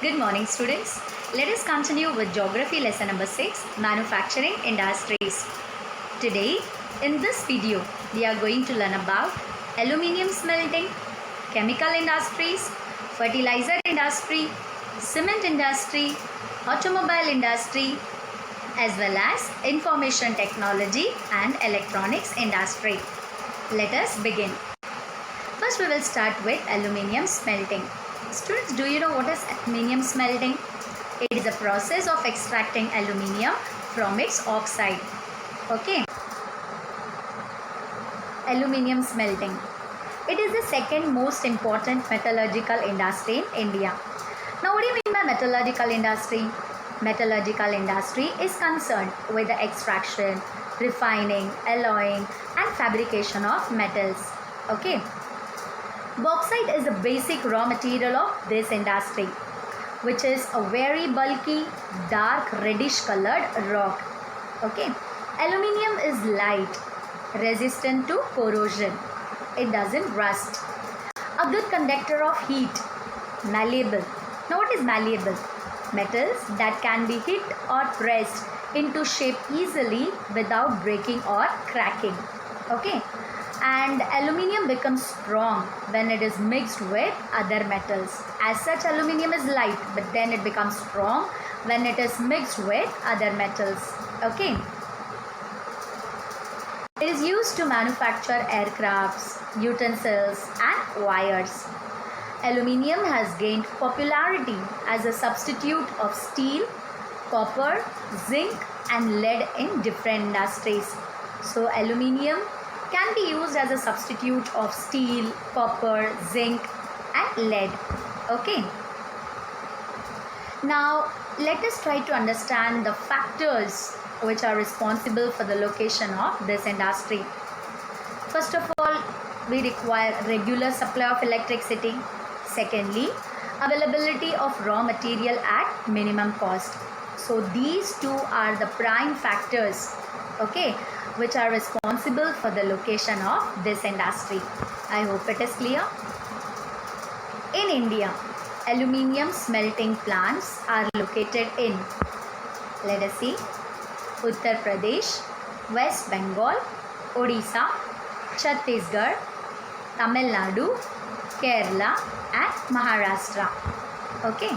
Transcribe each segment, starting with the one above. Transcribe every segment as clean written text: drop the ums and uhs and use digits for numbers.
Good morning, students. Let us continue with geography lesson number 6, manufacturing industries. Today, in this video, we are going to learn about aluminium smelting, chemical industries, fertilizer industry, cement industry, automobile industry, as well as information technology and electronics industry. Let us begin. First, we will start with aluminium smelting. Students, do you know what is aluminium smelting? It is a process of extracting aluminium from its oxide. Okay. Aluminium smelting. It is the second most important metallurgical industry in India. Now, what do you mean by metallurgical industry? Metallurgical industry is concerned with the extraction, refining, alloying and fabrication of metals. Okay. Bauxite is the basic raw material of this industry, which is a very bulky, dark reddish colored rock. Okay. Aluminium is light, resistant to corrosion. It doesn't rust. A good conductor of heat. Malleable. Now what is malleable? Metals that can be hit or pressed into shape easily without breaking or cracking. Okay. And aluminium becomes strong when it is mixed with other metals. As such, aluminium is light, but then it becomes strong when it is mixed with other metals. Okay. It is used to manufacture aircrafts, utensils and wires. Aluminium has gained popularity as a substitute of steel, copper, zinc and lead in different industries. So aluminium can be used as a substitute of steel, copper, zinc and lead. Okay. Now let us try to understand the factors which are responsible for the location of this industry. First of all, we require regular supply of electricity. Secondly, availability of raw material at minimum cost. So these two are the prime factors, okay, which are responsible for the location of this industry. I hope it is clear. In India, aluminium smelting plants are located in, let us see, Uttar Pradesh, West Bengal, Odisha, Chhattisgarh, Tamil Nadu, Kerala and Maharashtra. Okay.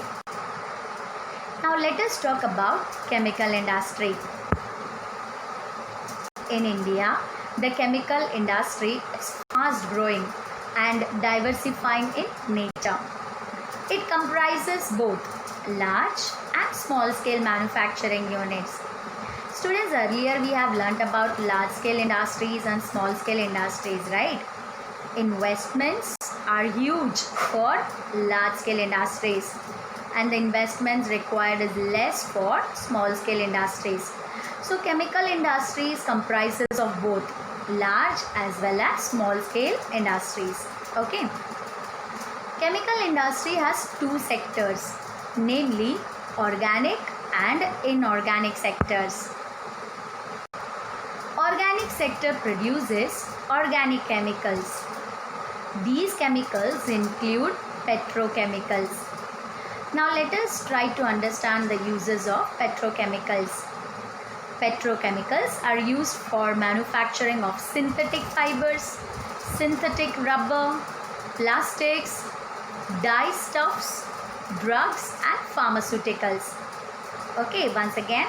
Now let us talk about chemical industry. In India, the chemical industry is fast growing and diversifying in nature. It comprises both large and small scale manufacturing units. Students, earlier we have learnt about large scale industries and small scale industries, right? Investments are huge for large scale industries and the investments required is less for small scale industries. So chemical industries comprises of both large as well as small scale industries. Okay. Chemical industry has two sectors, namely organic and inorganic sectors. Organic sector produces organic chemicals. These chemicals include petrochemicals. Now let us try to understand the uses of petrochemicals. Petrochemicals are used for manufacturing of synthetic fibers, synthetic rubber, plastics, dye stuffs, drugs and pharmaceuticals. Okay, once again,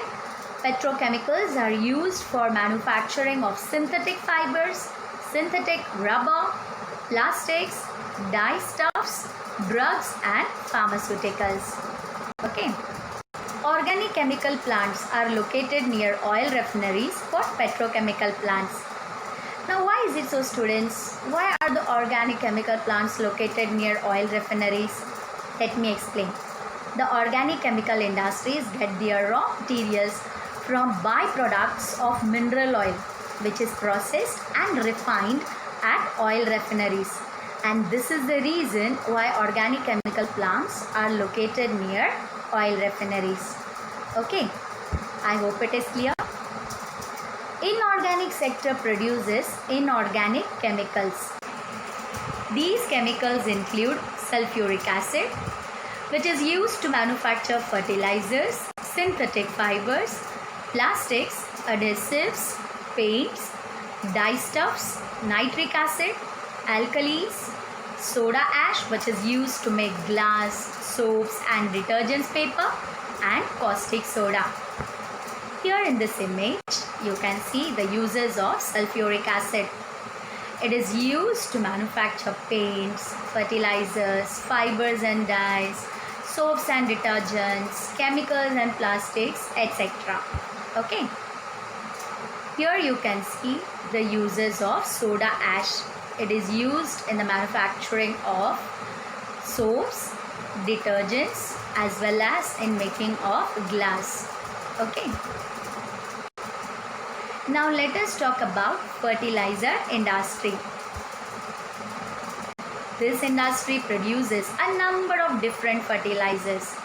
petrochemicals are used for manufacturing of synthetic fibers, synthetic rubber, plastics, dye stuffs, drugs and pharmaceuticals. Okay. Organic chemical plants are located near oil refineries for petrochemical plants. Now why is it so, students? Why are the organic chemical plants located near oil refineries? Let me explain. The organic chemical industries get their raw materials from byproducts of mineral oil, which is processed and refined at oil refineries. And this is the reason why organic chemical plants are located near oil refineries. Okay, I hope it is clear. Inorganic sector produces inorganic chemicals. These chemicals include sulfuric acid, which is used to manufacture fertilizers, synthetic fibers, plastics, adhesives, paints, dyestuffs, nitric acid, alkalis, soda ash, which is used to make glass, soaps and detergents paper, and caustic soda. Here in this image, you can see the uses of sulfuric acid. It is used to manufacture paints, fertilizers, fibers and dyes, soaps and detergents, chemicals and plastics, etc. Okay. Here you can see the uses of soda ash. It is used in the manufacturing of soaps, detergents, as well as in making of glass. Okay. Now let us talk about fertilizer industry. This industry produces a number of different fertilizers.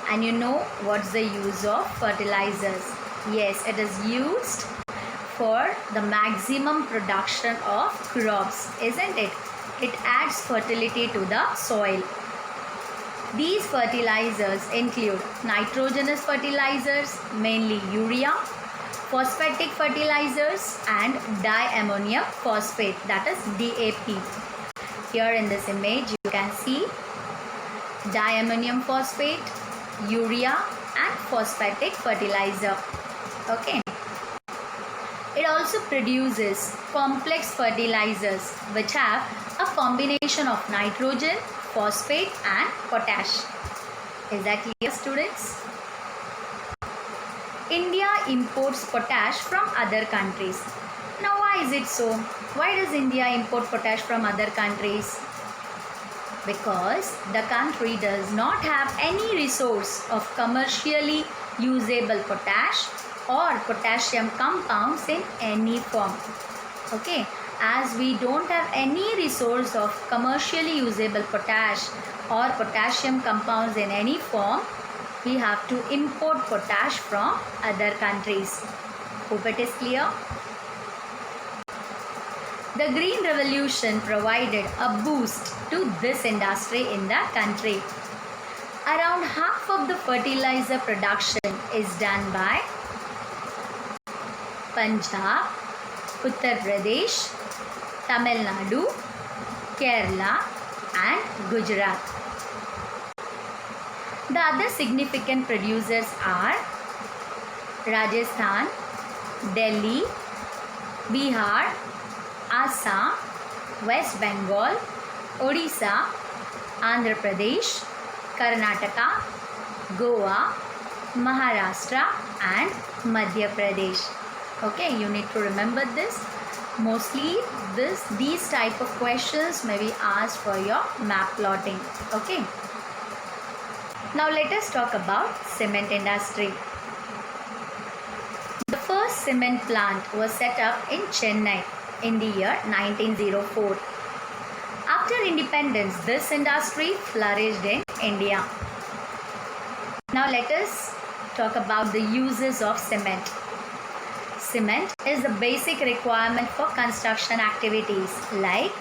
And you know what's the use of fertilizers? Yes, it is used for the maximum production of crops, isn't it? It adds fertility to the soil. These fertilizers include nitrogenous fertilizers, mainly urea, phosphatic fertilizers and diammonium phosphate, that is DAP. Here in this image you can see diammonium phosphate, urea and phosphatic fertilizer. Okay. It also produces complex fertilizers which have a combination of nitrogen, phosphate and potash. Is that clear, students? India imports potash from other countries. Now why is it so? Why does India import potash from other countries? Because the country does not have any resource of commercially usable potash or potassium compounds in any form. Okay, as we don't have any resource of commercially usable potash or potassium compounds in any form, we have to import potash from other countries. Hope it is clear. The Green Revolution provided a boost to this industry in the country. Around half of the fertilizer production is done by Punjab, Uttar Pradesh, Tamil Nadu, Kerala and Gujarat. The other significant producers are Rajasthan, Delhi, Bihar, Assam, West Bengal, Odisha, Andhra Pradesh, Karnataka, Goa, Maharashtra and Madhya Pradesh. Okay, you need to remember this. Mostly these type of questions may be asked for your map plotting. Okay. Now let us talk about cement industry. The first cement plant was set up in Chennai in the year 1904. After independence, this industry flourished in India. Now let us talk about the uses of cement. Cement is the basic requirement for construction activities like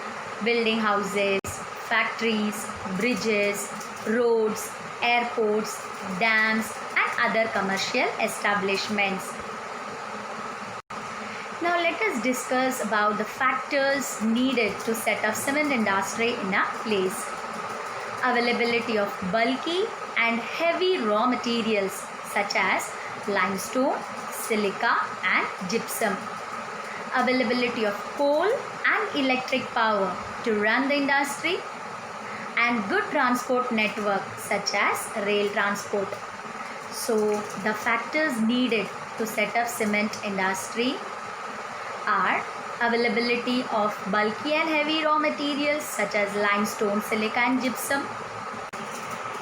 building houses, factories, bridges, roads, airports, dams and other commercial establishments. Now let us discuss about the factors needed to set up cement industry in a place. Availability of bulky and heavy raw materials such as limestone, silica and gypsum. Availability of coal and electric power to run the industry, and good transport network such as rail transport. So the factors needed to set up cement industry are availability of bulky and heavy raw materials such as limestone, silica and gypsum,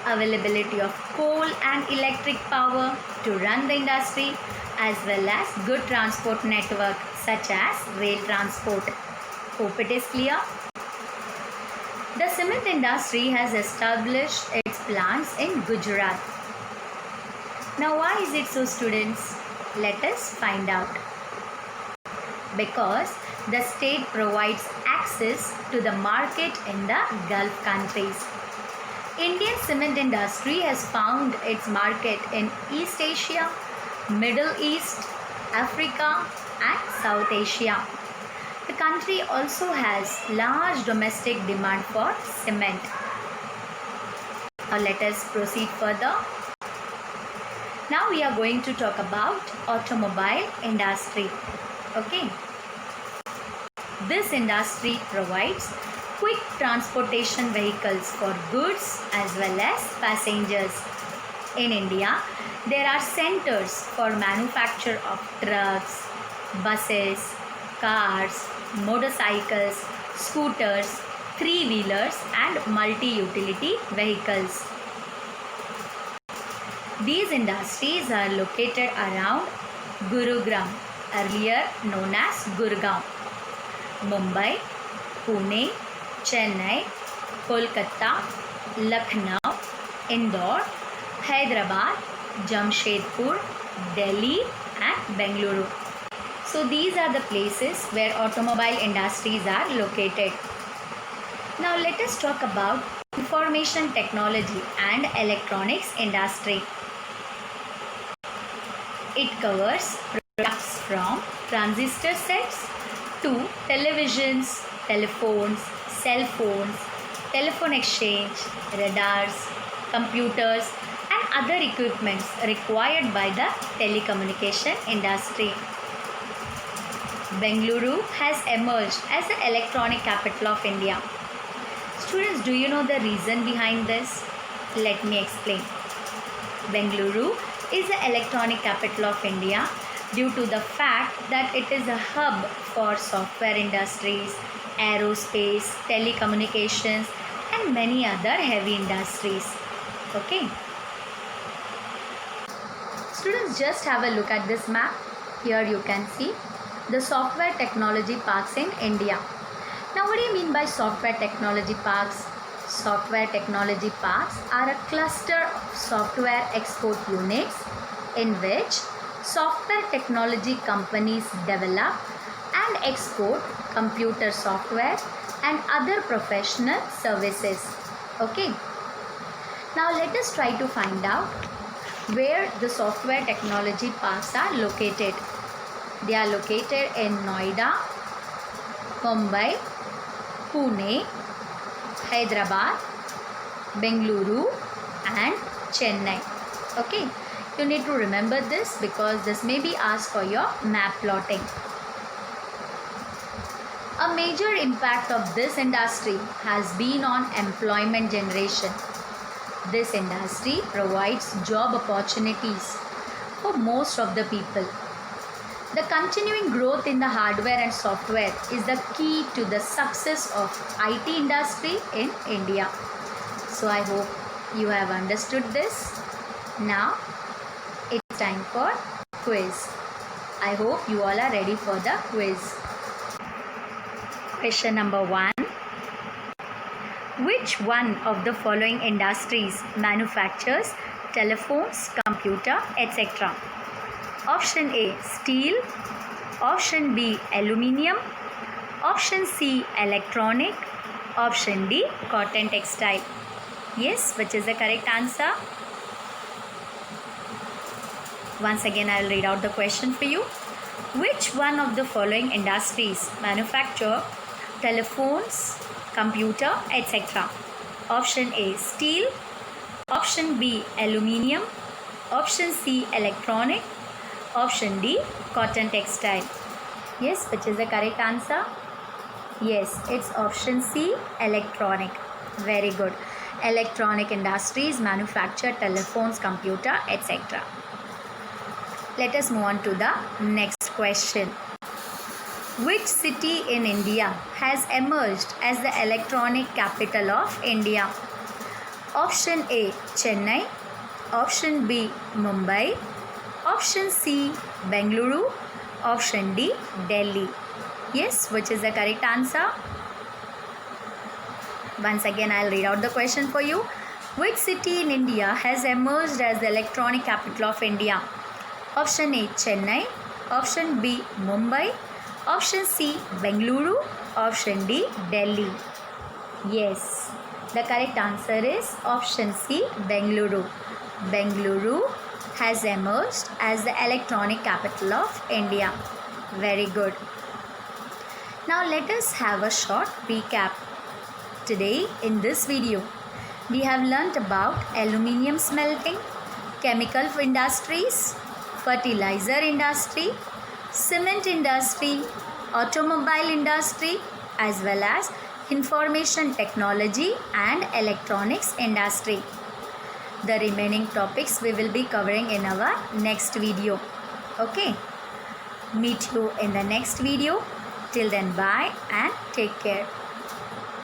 availability of coal and electric power to run the industry, as well as good transport network such as rail transport. Hope it is clear. The cement industry has established its plants in Gujarat. Now why is it so, students? Let us find out. Because the state provides access to the market in the Gulf countries. Indian cement industry has found its market in East Asia, Middle East, Africa and South Asia. The country also has large domestic demand for cement. Now let us proceed further. Now we are going to talk about automobile industry. Okay. This industry provides quick transportation vehicles for goods as well as passengers. In India, there are centers for manufacture of trucks, buses, cars, motorcycles, scooters, three-wheelers and multi-utility vehicles. These industries are located around Gurugram, earlier known as Gurgaon, Mumbai, Pune, Chennai, Kolkata, Lucknow, Indore, Hyderabad, Jamshedpur, Delhi and Bengaluru. So these are the places where automobile industries are located. Now let us talk about information technology and electronics industry. It covers products from transistor sets to televisions, telephones, cell phones, telephone exchange, radars, computers and other equipments required by the telecommunication industry. Bengaluru has emerged as the electronic capital of India. Students, do you know the reason behind this? Let me explain. Bengaluru is the electronic capital of India due to the fact that it is a hub for software industries, aerospace, telecommunications and many other heavy industries. Okay. Students, just have a look at this map. Here you can see the software technology parks in India. Now what do you mean by software technology parks? Software technology parks are a cluster of software export units in which software technology companies develop and export computer software and other professional services. Okay. Now let us try to find out where the software technology parks are located. They are located in Noida, Mumbai, Pune, Hyderabad, Bengaluru and Chennai. Okay, you need to remember this because this may be asked for your map plotting. A major impact of this industry has been on employment generation. This industry provides job opportunities for most of the people. The continuing growth in the hardware and software is the key to the success of IT industry in India. So I hope you have understood this. Now it's time for quiz. I hope you all are ready for the quiz. Question number 1. Which one of the following industries manufactures telephones, computer, etc.? Option A, steel. Option B, aluminium. Option C, electronic. Option D, cotton textile. Yes, which is the correct answer? Once again, I will read out the question for you. Which one of the following industries manufacture telephones, computer, etc.? Option A, steel. Option B, aluminium. Option C, electronic. Option D, cotton textile. Yes, which is the correct answer? Yes, it's option C, electronic. Very good. Electronic industries manufacture telephones, computer, etc. Let us move on to the next question. Which city in India has emerged as the electronic capital of India? Option A, Chennai. Option B, Mumbai. Option C, Bengaluru. Option D, Delhi. Yes, which is the correct answer? Once again, I'll read out the question for you. Which city in India has emerged as the electronic capital of India? Option A, Chennai. Option B, Mumbai. Option C, Bengaluru. Option D, Delhi. Yes, The correct answer is option C, Bengaluru. Bengaluru has emerged as the electronic capital of India. Very good. Now let us have a short recap. Today in this video, we have learnt about aluminium smelting, chemical industries, fertilizer industry, cement industry, automobile industry, as well as information technology and electronics industry. The remaining topics we will be covering in our next video. Okay. Meet you in the next video. Till then, bye and take care.